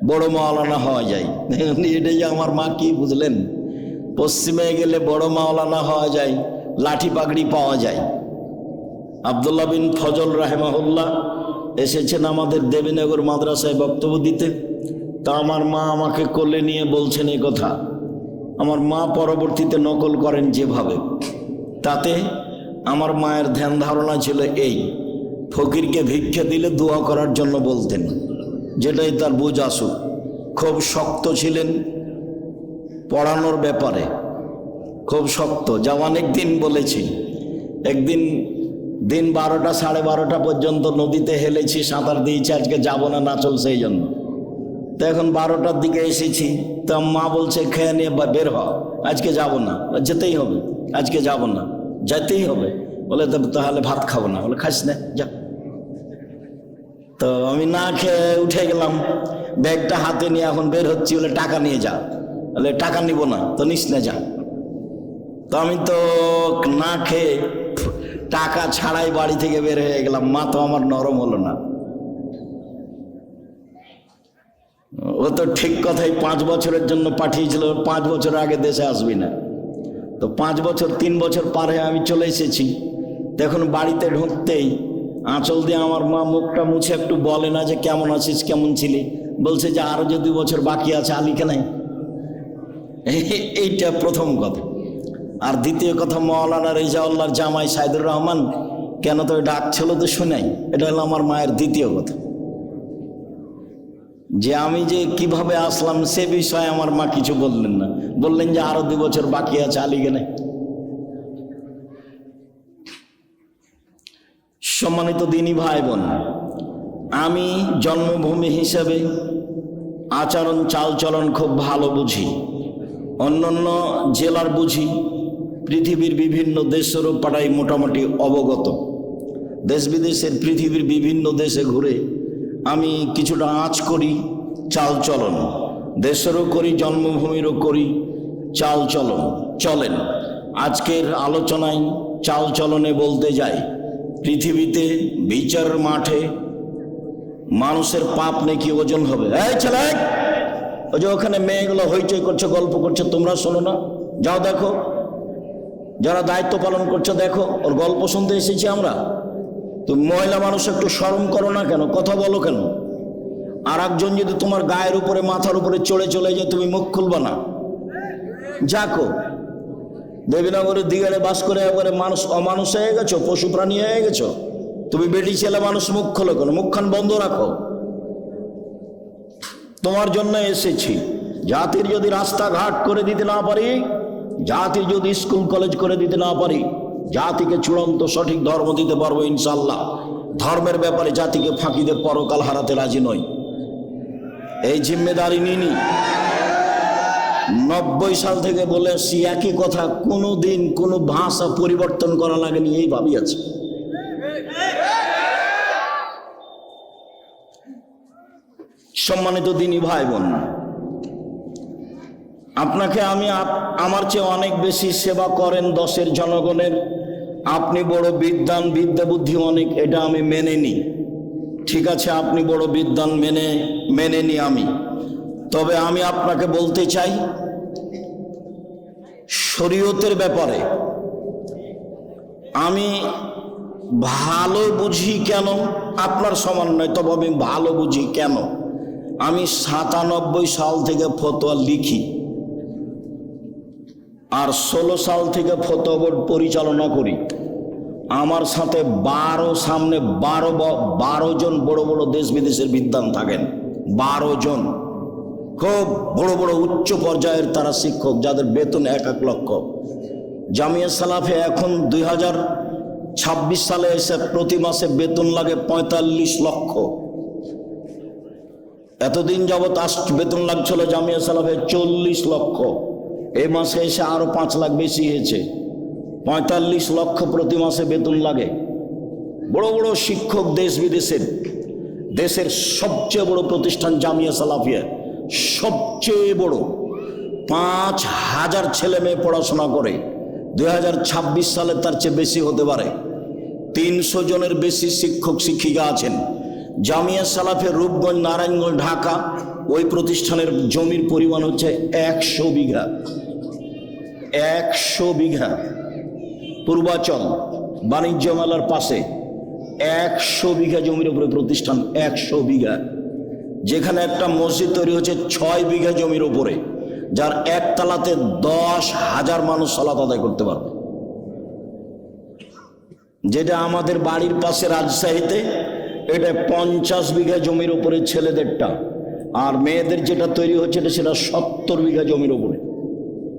বড় মাওলানা হওয়া যায়। এটাই যে আমার মা কি বুঝলেন, পশ্চিমে গেলে বড় মাওলানা হওয়া যায়, লাঠি পাগড়ি পাওয়া যায়। আব্দুল্লাহ বিন ফজল রাহেমাহুল্লাহ এসেছেন আমাদের দেবীনগর মাদ্রাসায় বক্তব্য দিতে। তা আমার মা আমাকে কোলে নিয়ে বলছেন এই কথা। আমার মা পরবর্তীতে নকল করেন যেভাবে, তাতে আমার মায়ের ধ্যান ধারণা ছিল এই, ফকিরকে ভিক্ষা দিলে দোয়া করার জন্য বলতেন, যেটাই তার বুঝ আসুক। খুব শক্ত ছিলেন পড়ানোর ব্যাপারে, খুব শক্ত, যা অনেক দিন বলেছি। একদিন দিন 12টা 12:30 পর্যন্ত নদীতে হেলেছি, সাঁতার দিয়েছি, আজকে যাব না, না চলছে এই জন্য। তো এখন 12টার দিকে এসেছি, তো মা বলছে খেয়ে নিয়ে বের হ, আজকে যাব না। যেতেই হবে, আজকে যাব না, যেতেই হবে। বলে তাহলে ভাত খাবো না। বলে খাস না, যা। তো আমি না খেয়ে উঠে গেলাম, ব্যাগটা হাতে নিয়ে এখন বের হচ্ছি। বলে টাকা নিয়ে যা। বলে টাকা নিব না। তো নিস না, যা। তো আমি তো না খেয়ে টাকা ছাড়াই বাড়ি থেকে বের হয়ে গেলাম। মা তো আমার নরম হলো না। ও তো ঠিক কথাই 5 বছরের জন্য পাঠিয়েছিল, 5 বছর আগে দেশে আসবি না। তো 5 বছর 3 বছর পার হয়ে আমি চলে এসেছি। দেখুন বাড়িতে ঢুকতেই আঁচল দিয়ে আমার মা মুখটা মুছে একটু বলে না যে কেমন আছিস, কেমন ছিলি। বলছে যে আরো যে 2 বছর বাকি আছে, আলিকে নাই। এইটা প্রথম কথা। আর দ্বিতীয় কথা, মাওলানা রেজাউল্লাহর জামাই সাইদুর রহমান কেন তো ডাক ছিল তো শুনাই। এটা হলো আমার মায়ের দ্বিতীয় কথা। যে আমি যে কিভাবে আসলাম সে বিষয়ে আমার মা কিছু বললেন না, বললেন যে আরো 2 বছর বাকি আছে, আলিকে নাই। সম্মানিত দিনী ভাই বোন, আমি জন্মভূমি হিসেবে আচরণ চালচলন খুব ভালো বুঝি, অন্যান্য জেলার বুঝি, পৃথিবীর বিভিন্ন দেশেরও পাড়াই মোটামুটি অবগত। দেশ বিদেশের পৃথিবীর বিভিন্ন দেশে ঘুরে আমি কিছুটা আঁচ করি চালচলন, দেশেরও করি, জন্মভূমিরও করি চালচলন। চলেন আজকের আলোচনায় চালচলনে বলতে যাই, পৃথিবীতে বিচারের মাঠে মানুষের পাপ নাকি ওজন হবে। এই ছেলে, ওই যে ওখানে মেয়েগুলো হইচই করছে, গল্প করছে, তোমরা শোনো না? যাও দেখো, যারা দায়িত্ব পালন করছে দেখো, ওর গল্প শুনতে এসেছি আমরা। তুমি মহিলা মানুষ, একটু শরম করো না কেন? কথা বলো কেন? আর একজন যদি তোমার গায়ের উপরে মাথার উপরে চড়ে চলে যায়, তুমি মুখ খুলবা না? যাকো, দেবীনগরের দিগারে বাস করে একবারে মানুষ অমানুষ হয়ে গেছো, পশু প্রাণী হয়ে গেছো। তুমি বেটি ছেলে মানুষ, মুখ খোলো কেন? মুখখান বন্ধ রাখো। তোমার জন্য এসেছি। জাতির যদি রাস্তাঘাট করে দিতে না পারি, জাতির যদি স্কুল কলেজ করে দিতে না পারি, জাতিকে চূড়ান্ত সঠিক ধর্ম দিতে পারবো ইনশাল্লাহ। ধর্মের ব্যাপারে জাতিকে ফাঁকি দিয়ে পরকাল হারাতে রাজি নই, এই জিম্মেদারি নিনি। 90 সাল থেকে বলে আসছি একই কথা, কোনো দিন কোনো ভাষা পরিবর্তন করা লাগেনি, এই ভাবি আছে। সম্মানিত দিনী ভাই বোন, আপনাকে আমি আমার চেয়ে অনেক বেশি সেবা করেন দেশের জনগণের। আপনি বড় বিদ্বান, বিদ্যা বুদ্ধি অনেক, এটা আমি মেনে নিই। ঠিক আছে, আপনি বড় বিদ্বান, মেনে নিই আমি। তবে আমি আপনাকে বলতে চাই, শরীয়তের ব্যাপারে আমি ভালো বুঝি কেন, আপনার সমান নয়, তবে আমি ভালো বুঝি কেন। আমি 97 সাল থেকে ফতোয়া লিখি, আর 16 সাল থেকে ফতোয়া বোর্ড পরিচালনা করি। আমার সাথে 12 জন বড় বড় দেশ বিদেশের বিদ্বান থাকেন। 12 জন খুব বড় বড় উচ্চ পর্যায়ের তারা শিক্ষক, যাদের বেতন 1 লক্ষ। জামিয়া সালাফে এখন 2026 সালে এসে প্রতি মাসে বেতন লাগে 45 লক্ষ। এতদিন যাবৎ বেতন লাগছিল জামিয়া সালাফে 40 লক্ষ। এই মাসে এসে আরো 5 লাখ বেশি হয়েছে, 45 লক্ষ প্রতি মাসে বেতন লাগে। বড় বড় শিক্ষক দেশ বিদেশের। দেশের সবচেয়ে বড় প্রতিষ্ঠান জামিয়া সালাফিয়া, সবচেয়ে বড়। 5000 ছেলে মেয়ে পড়াশোনা করে। 2026 সালে তার চেয়ে বেশি হতে পারে। 300 জনের বেশি শিক্ষক শিক্ষিকা আছেন। জামিয়া সালাফে রূপগঞ্জ, নারায়ণগঞ্জ, ঢাকা ওই প্রতিষ্ঠানের জমির পরিমাণ হচ্ছে 100 বিঘা। 100 বিঘা পূর্বাচল বাণিজ্য মেলার পাশে 100 বিঘা জমির উপরে প্রতিষ্ঠান। 100 বিঘা, যেখানে একটা মসজিদ তৈরি হচ্ছে 6 বিঘা জমির উপরে, যার একতলাতে 10,000 মানুষ সালাত আদায় করতে পারবে। যেটা আমাদের বাড়ির পাশে রাজশাহীতে, এটা 50 বিঘা জমির উপরে ছেলেদেরটা, আর মেয়েদের যেটা তৈরি হচ্ছে এটা সেটা 70 বিঘা জমির উপরে,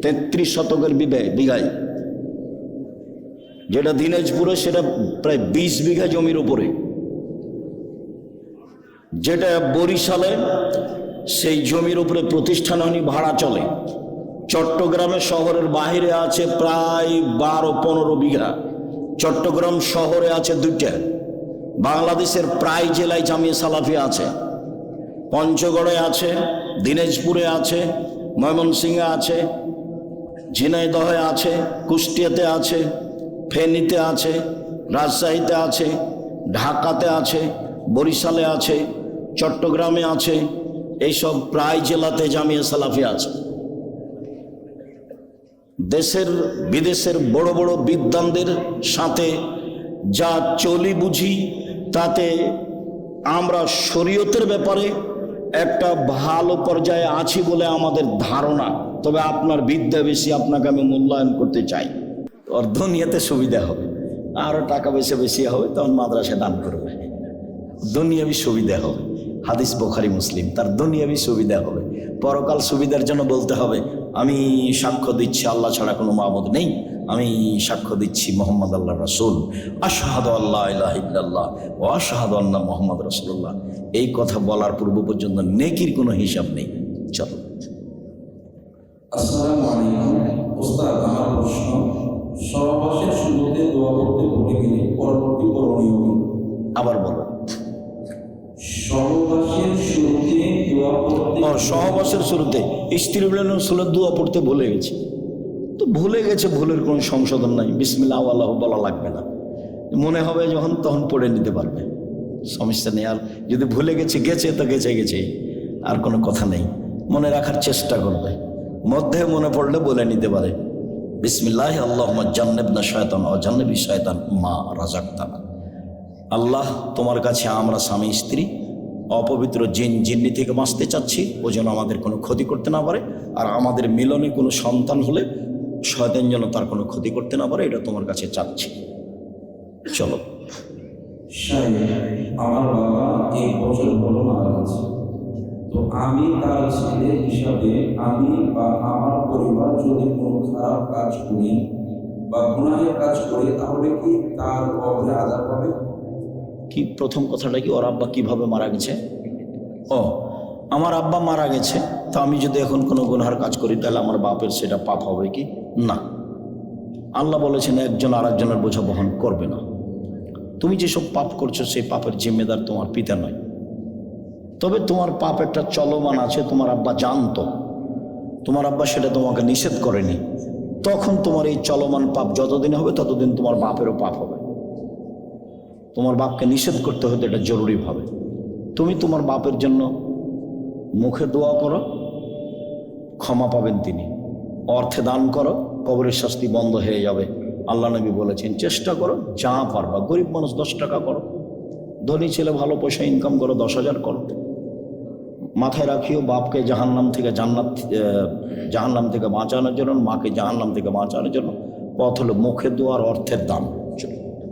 33 শতকের বিঘায়। যেটা দিনাজপুরে সেটা প্রায় 20 বিঘা জমির উপরে। যেটা বরিশালে সেই জমির উপরে প্রতিষ্ঠান হয়নি, ভাড়া চলে। চট্টগ্রামে শহরের বাহিরে আছে প্রায় 12-15 বিঘা। চট্টগ্রাম শহরে আছে 2টা। বাংলাদেশের প্রায় জেলায় জামিয়া সালাফিয়া আছে। পঞ্চগড়ে আছে, দিনাজপুরে আছে, ময়মনসিংহে আছে, ঝিনাইদহে আছে, কুষ্টিয়াতে আছে, ফেনীতে আছে, রাজশাহীতে আছে, ঢাকাতে আছে, বরিশালে আছে, চট্টগ্রামে আছে। এইসব প্রায় জেলাতে জামিয়া সালাফিয়া আছে। দেশের বিদেশের বড় বড় বিদ্বানদের সাথে যা চলি বুঝি, তাতে আমরা শরীয়তের ব্যাপারে একটা ভালো পর্যায়ে আছি বলে আমাদের ধারণা। তবে আপনার বিদ্যা বেশি, আপনাকে আমি মূল্যায়ন করতে চাই। ওর দুনিয়াতে সুবিধা হবে, আরও টাকা পয়সা বেশি হবে, তখন মাদ্রাসা দান করবে, দুনিয়াবি সুবিধা হবে। হাদিস বুখারী মুসলিম, তার দুনিয়াবি সুবিধা হবে। পরকাল সুবিধার জন্য বলতে হবে আমি সাক্ষ্য দিচ্ছি আল্লাহ ছাড়া কোনো মাবুদ নেই, আমি সাক্ষ্য দিচ্ছি মোহাম্মদ আল্লাহ রাসূল, আশহাদু আল্লা ইলাহা ইল্লাল্লাহ ওয়া আশহাদু আন্না মুহাম্মদ রাসূলুল্লাহ। এই কথা বলার পূর্ব পর্যন্ত নেকির কোনো হিসাব নেই। চলো। আসসালামু আলাইকুম। ওস্তাদ, আমার প্রশ্ন, সহবাসের শুরুতে দোয়া করতে ভুলে গেলে পরবর্তী করণীয় কি? আবার বলো। সহবাসের শুরুতে দোয়া করতে, সহবাসের শুরুতে স্ত্রী মিলনের সুরে দোয়া পড়তে ভুলে গেছে, তো ভুলে গেছে, ভুলের কোনো সংশোধন নাই। বিসমিল্লাহ আল্লাহ বলা লাগবে না, মনে হবে যখন তখন পড়ে নিতে পারবে, সমস্যা নেই। আর যদি ভুলে গেছে গেছে তো গেছে গেছে, আর কোনো কথা নেই। মনে রাখার চেষ্টা করবে, মধ্যে মনে পড়লে বলে নিতে পারে বিসমিল্লাহ আল্লাহুম্মা জান্নিবনা শায়তান ওয়া জান্নিবি শায়তান মা রাযাকতানা। আল্লাহ, তোমার কাছে আমরা স্বামী স্ত্রী অপবিত্র জিন্নি থেকে বাঁচতে চাচ্ছি, ও যেন আমাদের কোনো ক্ষতি করতে না পারে, আর আমাদের মিলনে কোনো সন্তান হলে শয়তান যেন তার কোনো ক্ষতি করতে না পারে, এটা তোমার কাছে চাচ্ছি। চলো। আমার বাবা 1 বছর হলো মারা গেছে, তো আমি তার ছেলে হিসাবে আমি বা আমার পরিবার যদি কোনো খারাপ কাজ করি বা গুনাহের কাজ করি, তাহলে কি তার কবরে আযাব হবে? কি প্রথম কথাটা কি, ওর আব্বা কিভাবে মারা গেছে? ও, আমার আব্বা মারা গেছে, তো আমি যদি এখন কোনো গুনাহের কাজ করি তাহলে আমার বাপের সেটা পাপ হবে কি? না। আল্লাহ বলেছেন একজন আর একজনের বোঝা বহন করবে না। তুমি যেসব পাপ করছো সেই পাপের জিম্মেদার তোমার পিতা নয়, তবে তোমার পাপ একটা চলমান আছে। তোমার আব্বা জানতো, তোমার আব্বা সেটা তোমাকে নিষেধ করেনি, তখন তোমার এই চলমান পাপ যতদিন হবে ততদিন তোমার বাপেরও পাপ হবে। তোমার বাপকে নিষেধ করতে হতে এটা জরুরিভাবে। তুমি তোমার বাপের জন্য মুখে দোয়া করো, ক্ষমা পাবেন তিনি। অর্থে দান করো, কবরের শাস্তি বন্ধ হয়ে যাবে। আল্লাহ নবী বলেছেন চেষ্টা করো যা পারবা। গরিব মানুষ 10 টাকা করো, ধনী ছেলে ভালো পয়সা ইনকাম করো, 10,000 করো। মাথায় রাখিও, বাপকে জাহান্নাম থেকে জাহান্নাম থেকে বাঁচানোর জন্য, মাকে জাহান্নাম থেকে বাঁচানোর জন্য পথ হলো মুখে দোয়ার, অর্থের দান।